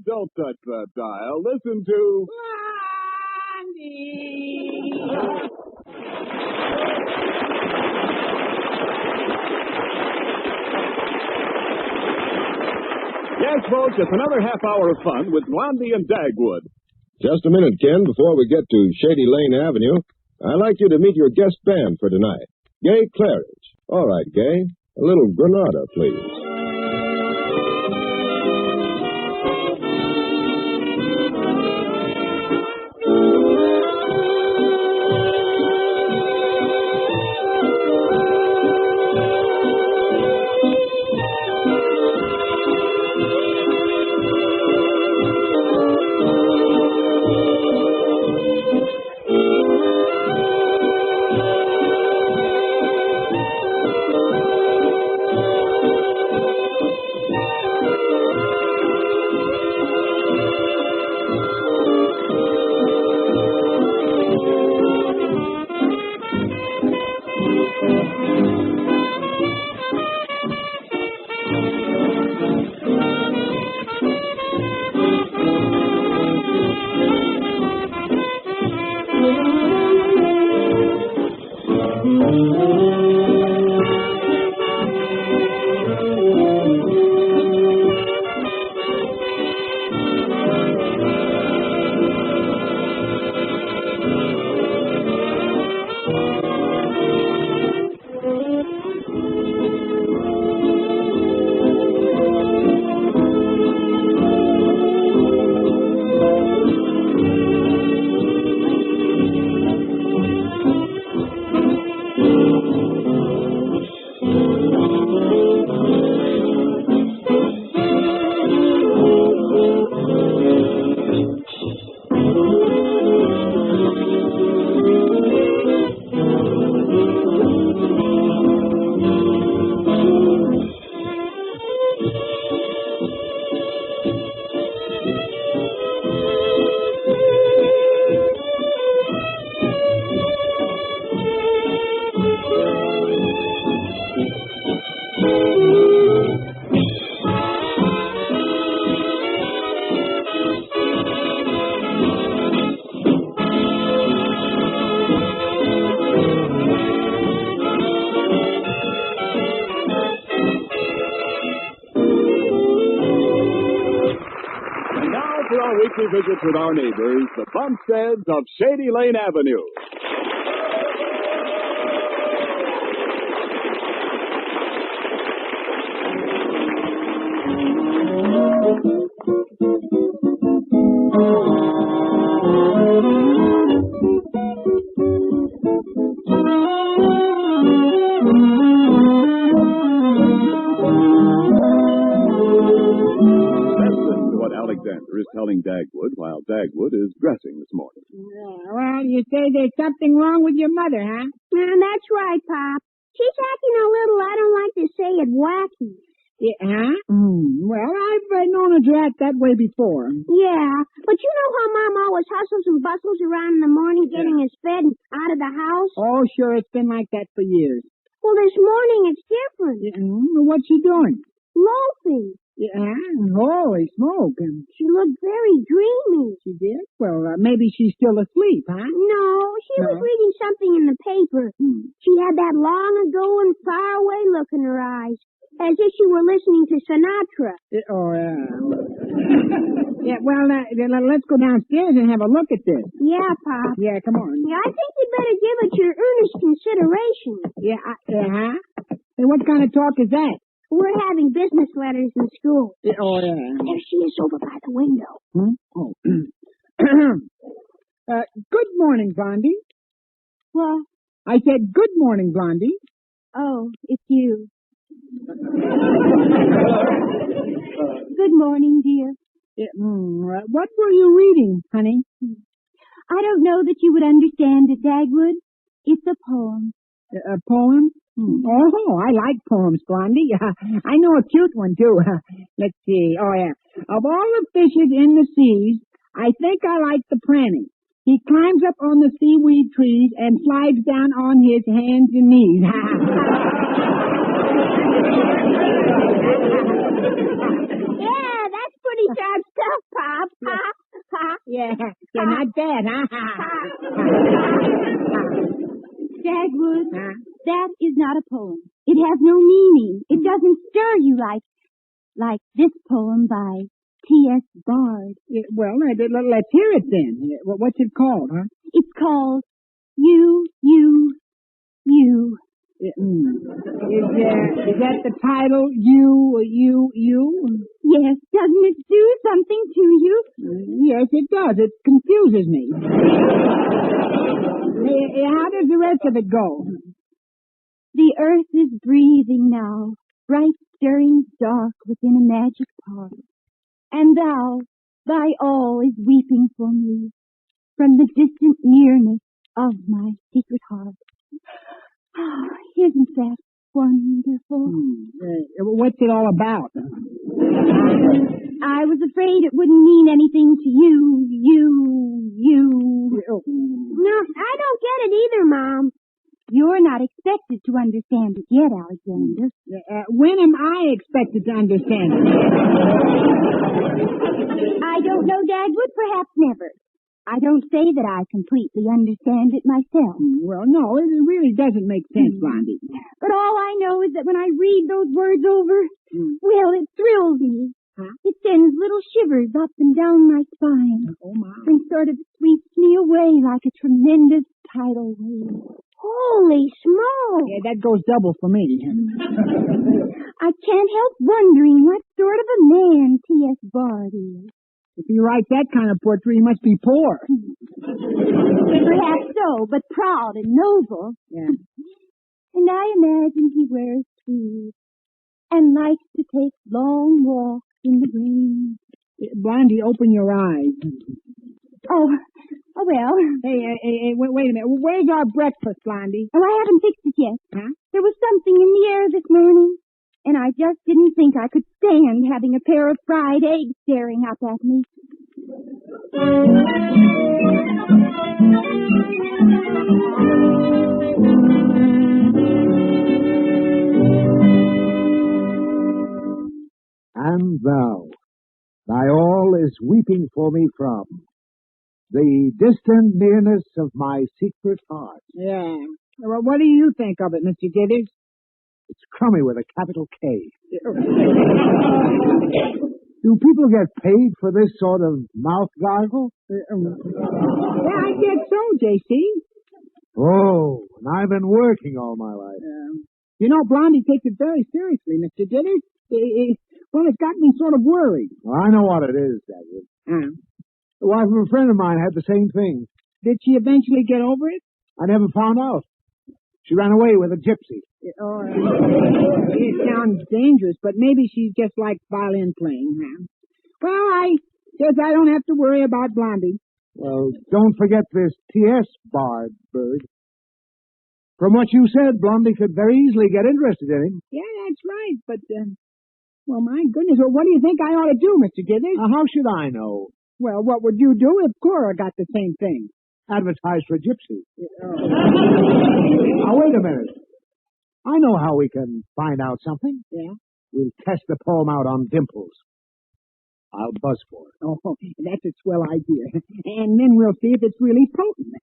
Don't touch that dial. Listen to... Blondie! Yes, folks, it's another half hour of fun with Blondie and Dagwood. Just a minute, Ken, before we get to Shady Lane Avenue. I'd like you to meet your guest band for tonight. Gay Claridge. All right, Gay. A little Granada, please. Weekly visits with our neighbors, the Bumsteads of Shady Lane Avenue. Is telling Dagwood while Dagwood is dressing this morning. Well, you say there's something wrong with your mother, huh? That's right, Pop. She's acting a little, I don't like to say it, wacky. Yeah, huh? Well, I've known her to act that way before. Yeah, but you know how Mom always hustles and bustles around in the morning getting us fed and out of the house? Oh, sure, it's been like that for years. Well, this morning it's different. What's she doing? Loafing. Yeah, holy smoke. She looked very dreamy. She did? Well, maybe she's still asleep, huh? No, she was reading something in the paper. She had that long ago and far away look in her eyes, as if she were listening to Sinatra. Yeah, well, let's go downstairs and have a look at this. Yeah, Pop. Yeah, come on. Yeah, I think you'd better give it your earnest consideration. Yeah, huh? And what kind of talk is that? We're having business letters in school. Oh, yeah. There she is over by the window. Oh. Good morning, Blondie. What? I said good morning, Blondie. Oh, it's you. Good morning, dear. What were you reading, honey? I don't know that you would understand it, Dagwood. It's a poem. A poem? Oh, I like poems, Blondie. I know a cute one, too. Let's see. Oh, yeah. Of all the fishes in the seas, I think I like the pranny. He climbs up on the seaweed trees and slides down on his hands and knees. Yeah, that's pretty sharp stuff, Pop. Ha, ha. Yeah, not bad, huh? Dagwood, that is not a poem. It has no meaning. It doesn't stir you like this poem by T.S. Bard. Yeah, well, let's hear it then. What's it called, huh? It's called You. Is that the title? You? Yes, doesn't it do something to you? Yes, it does. It confuses me. How does the rest of it go? The earth is breathing now, bright stirring dark within a magic park. And thou, thy all is weeping for me from the distant nearness of my secret heart. Oh, isn't that wonderful? What's it all about? I was afraid it wouldn't mean anything to you. No, I don't get it either, Mom. You're not expected to understand it yet, Alexander. When am I expected to understand it? I don't know, Dagwood, perhaps never. I don't say that I completely understand it myself. Well, no, it really doesn't make sense, Blondie. But all I know is that when I read those words over, well, it thrills me. Huh? It sends little shivers up and down my spine. Oh, my. And sort of sweeps me away like a tremendous tidal wave. Holy smoke! Yeah, that goes double for me. I can't help wondering what sort of a man T.S. Bard is. If he writes that kind of poetry, he must be poor. Perhaps so, but proud and noble. Yeah. And I imagine he wears tweed and likes to take long walks in the rain. Blondie, open your eyes. Oh, well. Hey, wait a minute. Where's our breakfast, Blondie? Oh, I haven't fixed it yet. Huh? There was something in the air this morning, and I just didn't think I could stand having a pair of fried eggs staring up at me. And thou, thy all is weeping for me from the distant nearness of my secret heart. Yeah. Well, what do you think of it, Mr. Dithers? It's crummy with a capital K. Do people get paid for this sort of mouth gargle? Yeah, I guess so, J.C. Oh, and I've been working all my life. You know, Blondie takes it very seriously, Mr. Dithers. Well, it's got me sort of worried. Well, I know what it is, Dagwood. The wife of a friend of mine had the same thing. Did she eventually get over it? I never found out. She ran away with a gypsy. Oh, it sounds dangerous, but maybe she just likes violin playing, huh? Well, I guess I don't have to worry about Blondie. Well, don't forget this T.S. Bard, Bird. From what you said, Blondie could very easily get interested in him. Yeah, that's right, but, well, my goodness, well, what do you think I ought to do, Mr. Dithers? How should I know? Well, what would you do if Cora got the same thing? Advertise for gypsy. Now, wait a minute. I know how we can find out something. Yeah? We'll test the poem out on Dimples. I'll buzz for it. Oh, that's a swell idea. And then we'll see if it's really potent.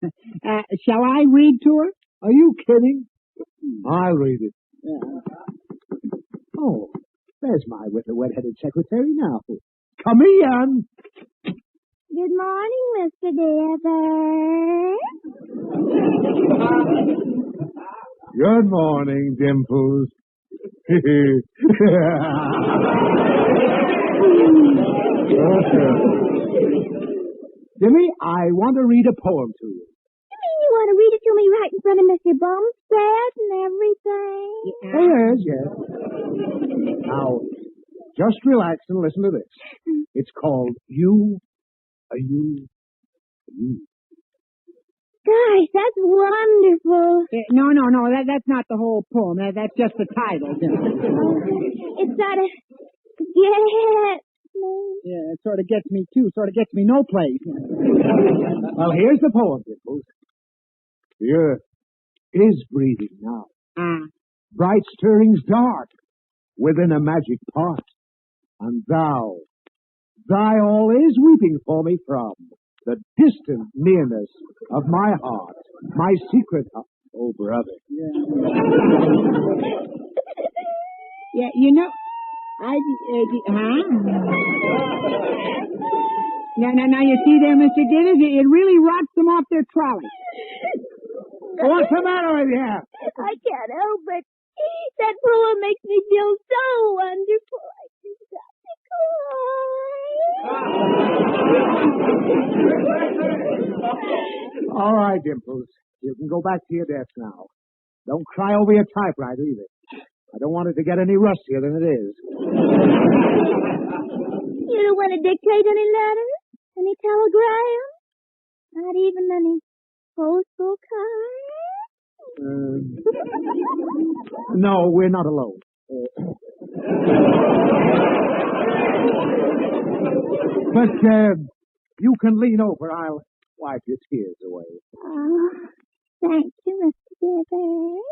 Shall I read to her? Are you kidding? I'll read it. Oh, there's my wet-headed secretary now. Come in. Good morning, Mr. Dithers. Good morning, Dimples. Jimmy, I want to read a poem to you. You mean you want to read it to me right in front of Mr. Bumstead and everything? Yes. Now, just relax and listen to this. It's called You. Gosh, that's wonderful. No, that's not the whole poem. That's just the title. It sort of gets me. Yeah, it sort of gets me, too. Sort of gets me no place. Well, here's the poem, Dimples. The earth is breathing now. Bright stirrings dark within a magic pot. And thou, thy all is weeping for me from the distant nearness of my heart, my secret heart. Oh, brother. Yeah, you know, huh? Now, you see there, Mr. Dithers, it really rots them off their trolley. What's the matter with you? I can't help it. That poem makes me feel so wonderful. I just got to cry. All right, Dimples. You can go back to your desk now. Don't cry over your typewriter either. I don't want it to get any rustier than it is. You don't want to dictate any letters? Any telegrams? Not even any postal cards? No, we're not alone. But you can lean over. I'll wipe your tears away. Oh, thank you, Mr. Dithers.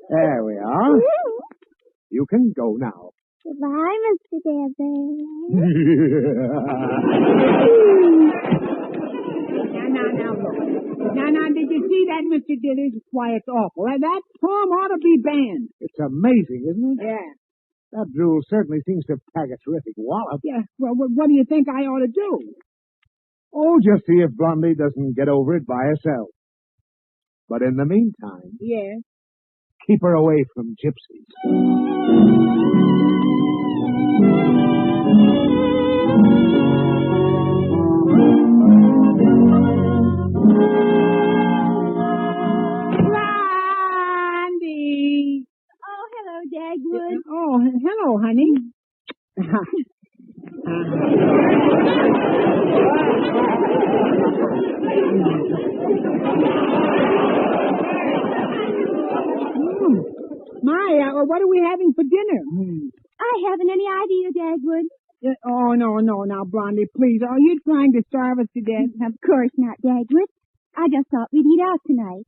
There we are. You can go now. Goodbye, Mr. Dithers. Now, did you see that, Mr. Dithers? Why, it's awful. That poem ought to be banned. It's amazing, isn't it? Yeah. That drool certainly seems to pack a terrific wallop. Yeah, well, what do you think I ought to do? Oh, just see if Blondie doesn't get over it by herself. But in the meantime, Yeah. keep her away from gypsies. Blondie! Oh, hello, Dagwood. Oh, hello, honey. What are we having for dinner? I haven't any idea, Dagwood. Oh, no, now, Blondie, please. Are you trying to starve us to death? Of course not, Dagwood. I just thought we'd eat out tonight.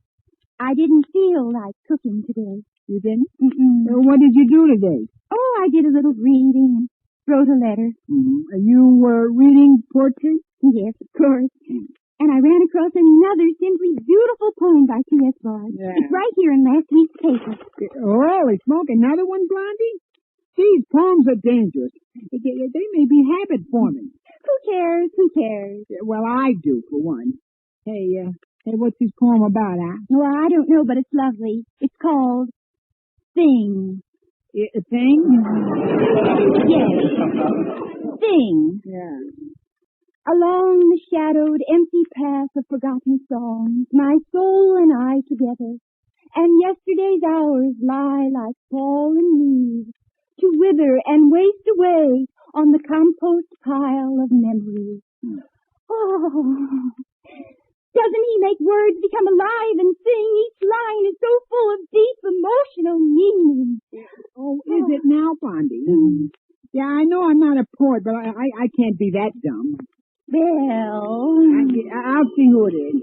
I didn't feel like cooking today. You didn't? Mm-mm. What did you do today? Oh, I did a little reading and wrote a letter. Mm-hmm. You were reading poetry? Yes, of course. And I ran across another simply beautiful poem by T.S. Bard. Yeah. It's right here in last week's paper. Holy smoke, another one, Blondie? These poems are dangerous. They may be habit-forming. Who cares? Who cares? Well, I do, for one. Hey, what's this poem about, huh? Well, I don't know, but it's lovely. It's called Thing. A thing? Yes. Thing. Yeah. Along the shadowed, empty path of forgotten songs, my soul and I together, and yesterday's hours lie like fallen leaves, to wither and waste away on the compost pile of memories. Oh, doesn't he make words become alive and sing? Each line is so full of deep emotional meaning. Oh, is it now, Blondie? Yeah, I know I'm not a poet, but I can't be that dumb. Well, I'll see who it is.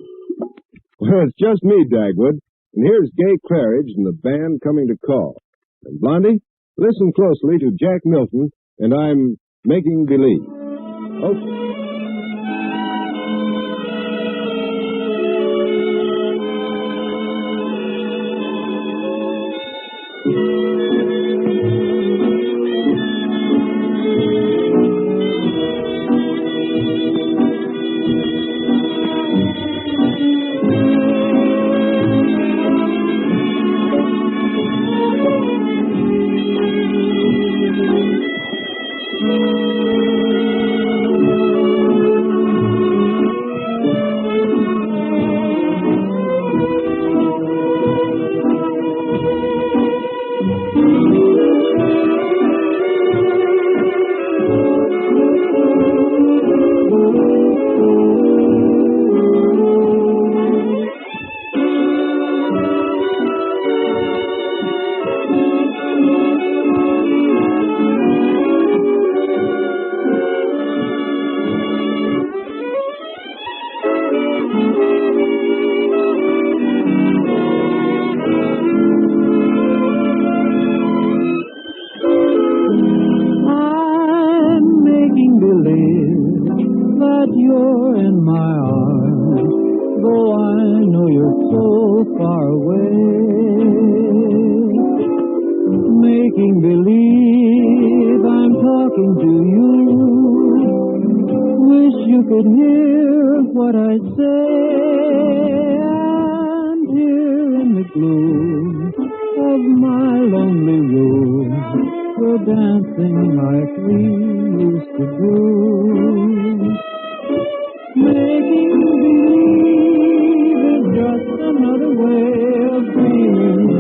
Well, it's just me, Dagwood. And here's Gay Claridge and the band coming to call. And Blondie, listen closely to Jack Milton, and I'm Making Believe. Okay. that you're in my arms, though I know you're so far away. Making believe I'm talking to you. Wish you could hear what I say. And here in the gloom of my lonely room, we're dancing like we used to do. Making believe is just another way of dreaming.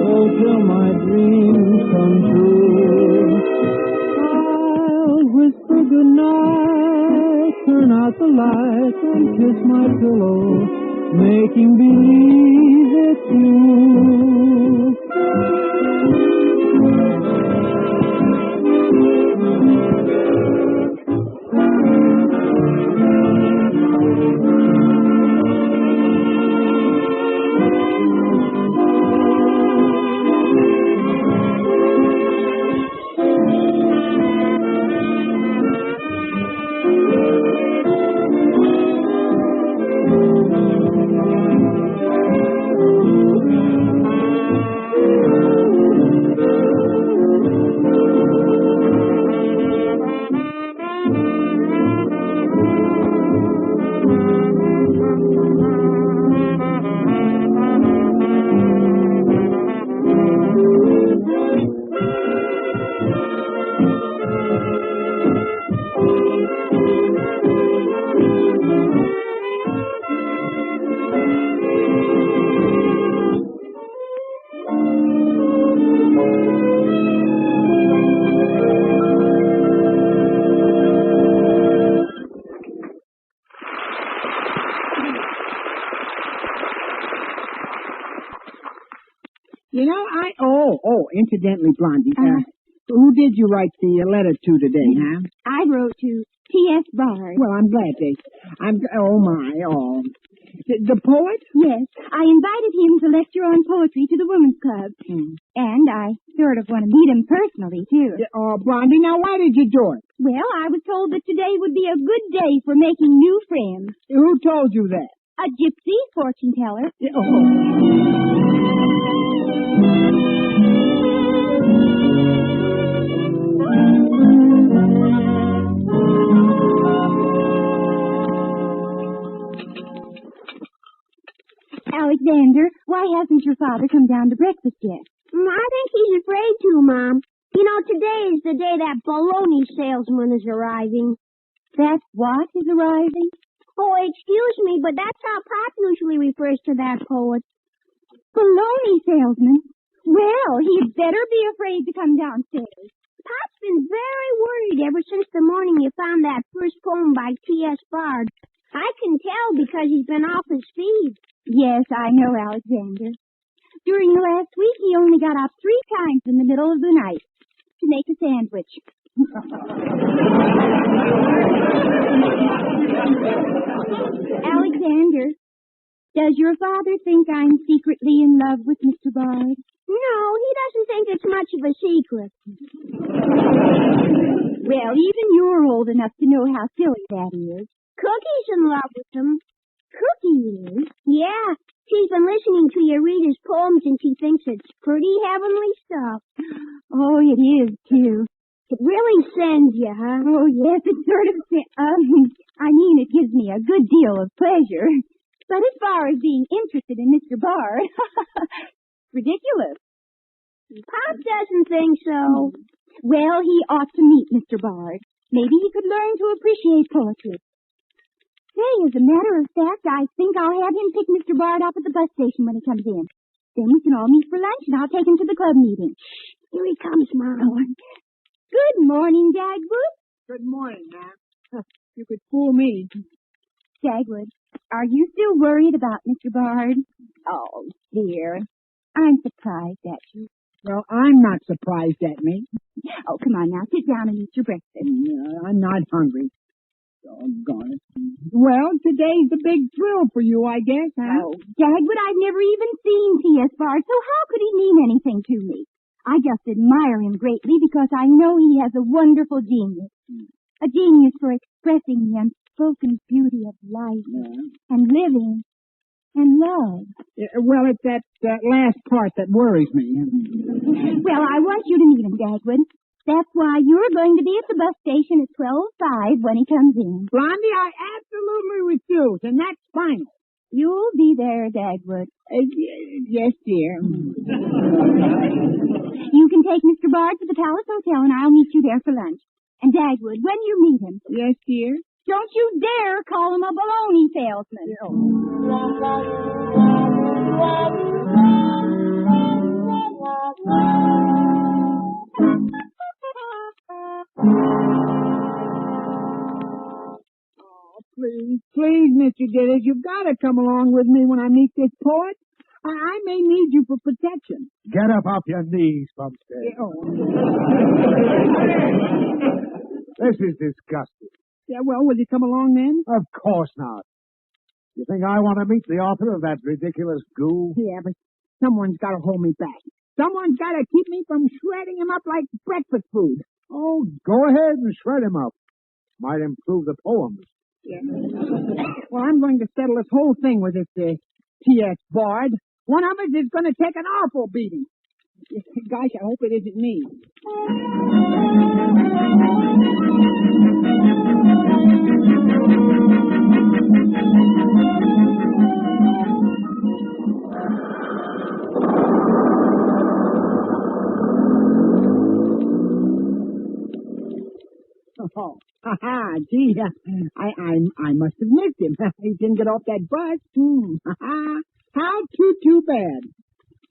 Oh, till my dreams come true. I'll whisper goodnight, turn out the lights and kiss my pillow, making believe it's you. Incidentally, Blondie, who did you write the letter to today, huh? I wrote to T.S. Bard. Well, I'm glad they... The poet? Yes. I invited him to lecture on poetry to the Women's Club. And I sort of want to meet him personally, too. Blondie, now why did you do it? Well, I was told that today would be a good day for making new friends. Who told you that? A gypsy fortune teller. Alexander, why hasn't your father come down to breakfast yet? I think he's afraid to, Mom. You know, today is the day that baloney salesman is arriving. That what is arriving? Oh, excuse me, but that's how Pop usually refers to that poet. Baloney salesman? Well, he'd better be afraid to come downstairs. Pop's been very worried ever since the morning you found that first poem by T.S. Bard. I can tell because he's been off his feed. Yes, I know, Alexander. During the last week, he only got up 3 times in the middle of the night to make a sandwich. Alexander, does your father think I'm secretly in love with Mr. Bard? No, he doesn't think it's much of a secret. Well, even you're old enough to know how silly that is. Cookie's in love with him. Cookie is? Yeah, she's been listening to you read his poems and she thinks it's pretty heavenly stuff. Oh, it is, too. It really sends you, huh? Oh, yes, it sort of... it gives me a good deal of pleasure. But as far as being interested in Mr. Bard, ridiculous. Pop doesn't think so. Well, he ought to meet Mr. Bard. Maybe he could learn to appreciate poetry. Say, as a matter of fact, I think I'll have him pick Mr. Bard up at the bus station when he comes in. Then we can all meet for lunch, and I'll take him to the club meeting. Here he comes, Mom. Good morning, Dagwood. Good morning, ma'am. You could fool me. Dagwood, are you still worried about Mr. Bard? Oh, dear. I'm surprised at you. Well, I'm not surprised at me. Oh, come on now. Sit down and eat your breakfast. I'm not hungry. Doggone it. Well, today's the big thrill for you, I guess, huh? Oh, Dagwood, I've never even seen T.S. Bard, so how could he mean anything to me? I just admire him greatly because I know he has a wonderful genius. A genius for expressing the unspoken beauty of life and living and love. Well, it's that last part that worries me. Well, I want you to meet him, Dagwood. That's why you're going to be at the bus station at 12:05 when he comes in. Blondie, I absolutely refuse, and that's final. You'll be there, Dagwood. Yes, dear. You can take Mr. Bard to the Palace Hotel, and I'll meet you there for lunch. And Dagwood, when you meet him... Yes, dear. Don't you dare call him a baloney salesman. Please, Mr. Dithers, you've got to come along with me when I meet this poet. I may need you for protection. Get up off your knees, Bumstead. This is disgusting. Yeah, well, will you come along then? Of course not. You think I want to meet the author of that ridiculous goo? Yeah, but someone's got to hold me back. Someone's got to keep me from shredding him up like breakfast food. Oh, go ahead and shred him up. Might improve the poems. Yeah. Well, I'm going to settle this whole thing with this T.S. Bard. One of us is going to take an awful beating. Gosh, I hope it isn't me. Oh, gee, I must have missed him. He didn't get off that bus. How too bad.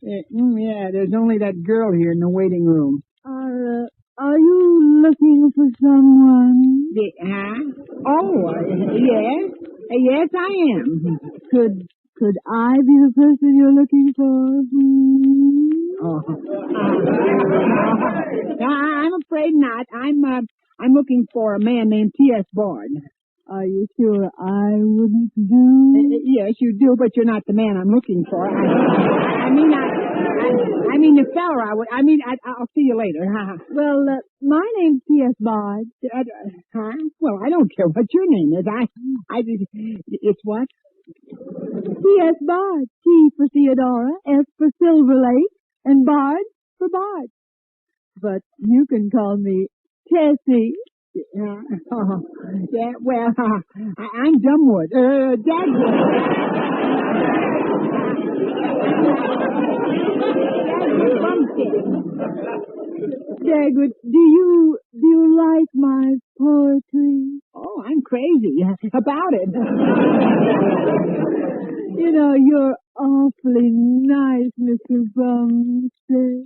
Yeah, there's only that girl here in the waiting room. Are you looking for someone? Yes. Yes, I am. Could I be the person you're looking for? I'm afraid not. I'm looking for a man named T.S. Bard. Are you sure I wouldn't do? Yes, you do, but you're not the man I'm looking for. I mean the feller I would. I'll see you later. Well, my name's T.S. Bard. Well, I don't care what your name is. It's what? T.S. Bard. T for Theodora, S for Silver Lake, and Bard for Bard. But you can call me Tessie. Yeah, well, I'm Dumbwood. Dagwood. Dagwood, do you like my poetry? Oh, I'm crazy about it. You know, you're awfully nice, Mr. Bumstead.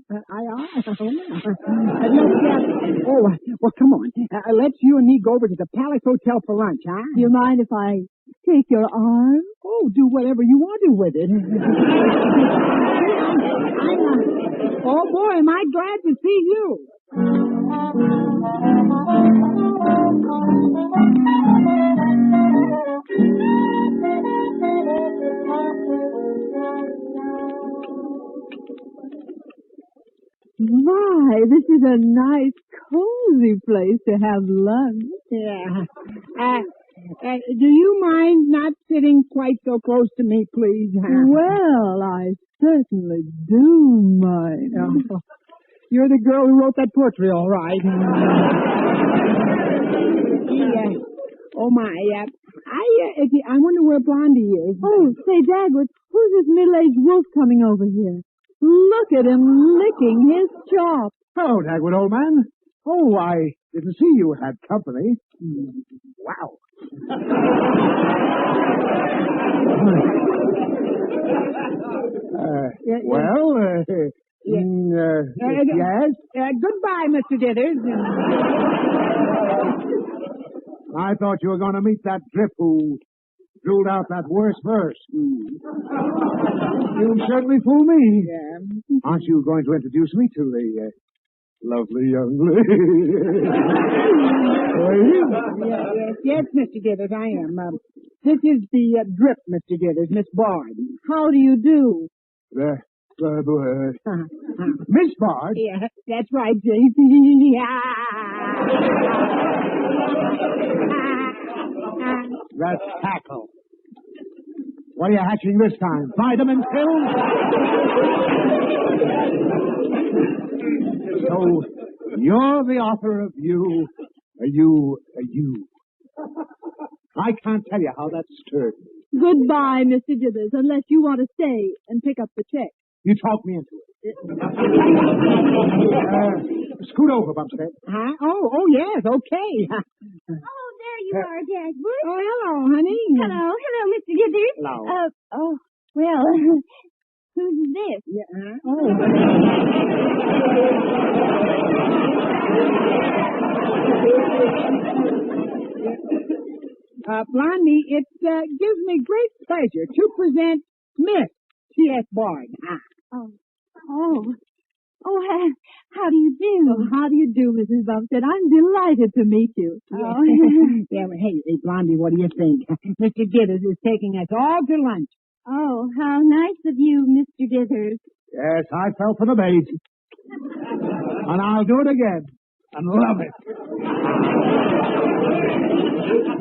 Well, come on. Let's you and me go over to the Palace Hotel for lunch, huh? Do you mind if I take your arm? Oh, do whatever you want to with it. Oh, boy, am I glad to see you. My, this is a nice, cozy place to have lunch. Yeah. Do you mind not sitting quite so close to me, please? Well, I certainly do mind. Oh, you're the girl who wrote that poetry, all right. Oh, my. I wonder where Blondie is. Oh, say, Dagwood, who's this middle-aged wolf coming over here? Look at him licking his chops. Hello, Dagwood, old man. Oh, I didn't see you had company. Wow. Yes? Goodbye, Mr. Dithers. I thought you were going to meet that drip who drooled out that worst verse. You certainly fooled me. Yeah. Aren't you going to introduce me to the lovely young lady? Yes, Mr. Dithers, I am. This is the drip, Mr. Dithers, Miss Bard. How do you do? Miss Bard? Yeah, that's right, J.C. That's tackle. What are you hatching this time? Vitamin pills? So, you're the author of you. I can't tell you how that stirred me. Goodbye, Mr. Dithers, unless you want to stay and pick up the check. You talked me into it. Scoot over, Bumstead. Huh? Oh, yes, okay. Oh, there you are, Dagwood. Oh, hello, honey. Hello, Mr. Dithers. Hello. Well, who's this? Yeah, Blondie, it gives me great pleasure to present Miss T.S. Bard. How do you do? Oh, how do you do, Mrs. Bumstead? I'm delighted to meet you. Oh. Yeah, well, hey, Blondie, what do you think? Mr. Dithers is taking us all to lunch. Oh, how nice of you, Mr. Dithers. Yes, I fell for the bait. And I'll do it again. And love it.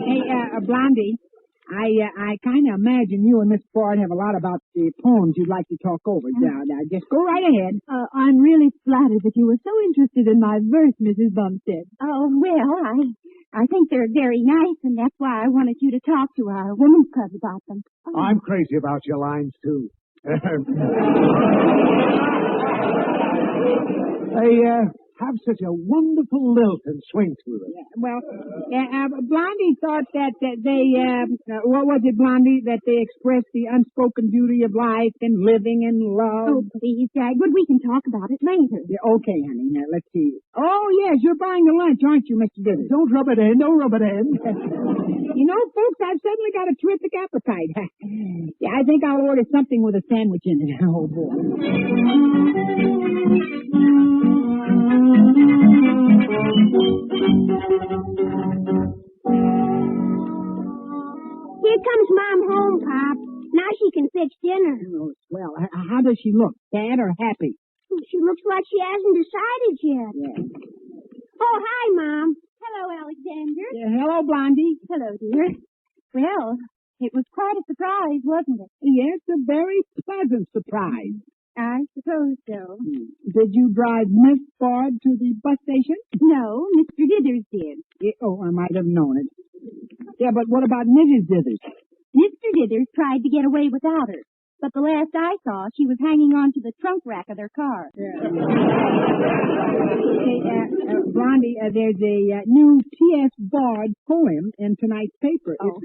Hey, Blondie, I kind of imagine you and Miss Bard have a lot about the poems you'd like to talk over. Now, just go right ahead. I'm really flattered that you were so interested in my verse, Mrs. Bumstead. Oh, well, I think they're very nice, and that's why I wanted you to talk to our women's club about them. Oh. I'm crazy about your lines, too. They have such a wonderful lilt and swing to them. Yeah, well, Blondie thought that they, what was it, Blondie, that they expressed the unspoken beauty of life and living and love? Oh, please, Dagwood, we can talk about it later. Yeah, okay, honey. Now, let's see. Oh, yes, you're buying the lunch, aren't you, Mr. Dithers? Don't rub it in. You know, folks, I've suddenly got a terrific appetite. Yeah, I think I'll order something with a sandwich in it. Oh, boy. Here comes Mom home, Pop. Now she can fix dinner. Oh, well, how does she look? Sad or happy? She looks like she hasn't decided yet. Yeah. Oh, hi, Mom. Hello, Alexander. Yeah, hello, Blondie. Hello, dear. Well, it was quite a surprise, wasn't it? Yes, a very pleasant surprise. I suppose so. Did you drive Miss Bard to the bus station? No, Mr. Dithers did. Yeah, oh, I might have known it. Yeah, but what about Mrs. Dithers? Mr. Dithers tried to get away without her, but the last I saw, she was hanging on to the trunk rack of their car. Yeah. Blondie, there's a new T.S. Bard poem in tonight's paper. Oh.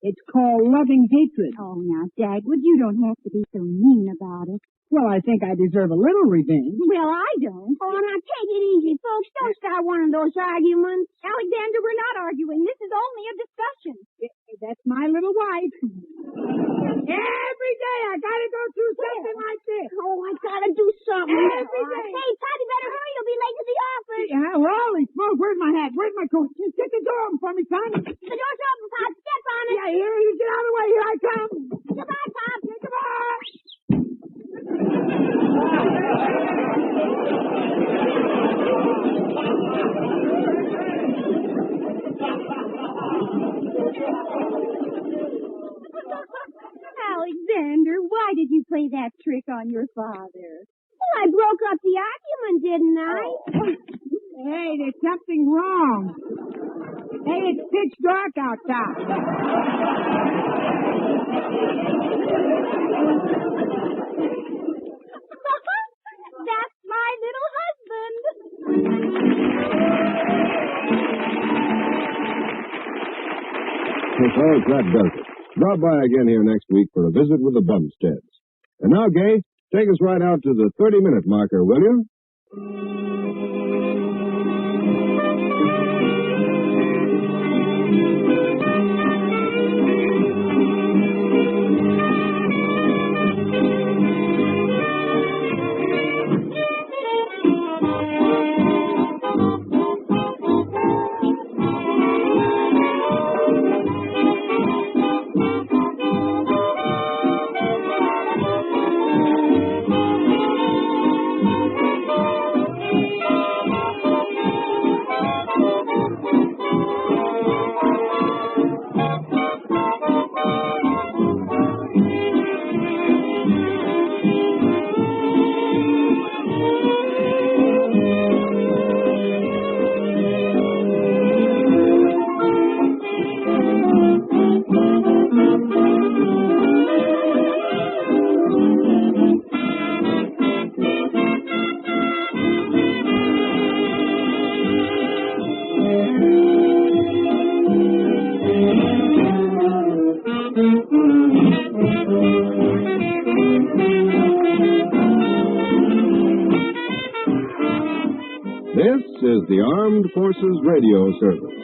It's called Loving Hatred. Oh, now, Dagwood, you don't have to be so mean about it. Well, I think I deserve a little revenge. Well, I don't. Oh, now take it easy, folks. Don't start one of those arguments. Alexander, we're not arguing. This is only a discussion. That's my little wife. Every day I gotta go through something like this. Oh, I gotta do something. Every day. Hey, Pop, you better hurry. You'll be late to the office. Yeah, well, holy smoke, where's my hat? Where's my coat? Just get the door open for me, son. The door's open, Pop. Step on it. Yeah, here, you get out of the way. Here I come. Goodbye, Pop. Goodbye. Alexander, why did you play that trick on your father? Well, I broke up the argument, didn't I? Hey, there's something wrong. Hey, it's pitch dark outside. That's my little husband. Suppose that does it. Drop by again here next week for a visit with the Bumsteads. And now, Gay, take us right out to the 30-minute marker, will you? Armed Forces Radio Service.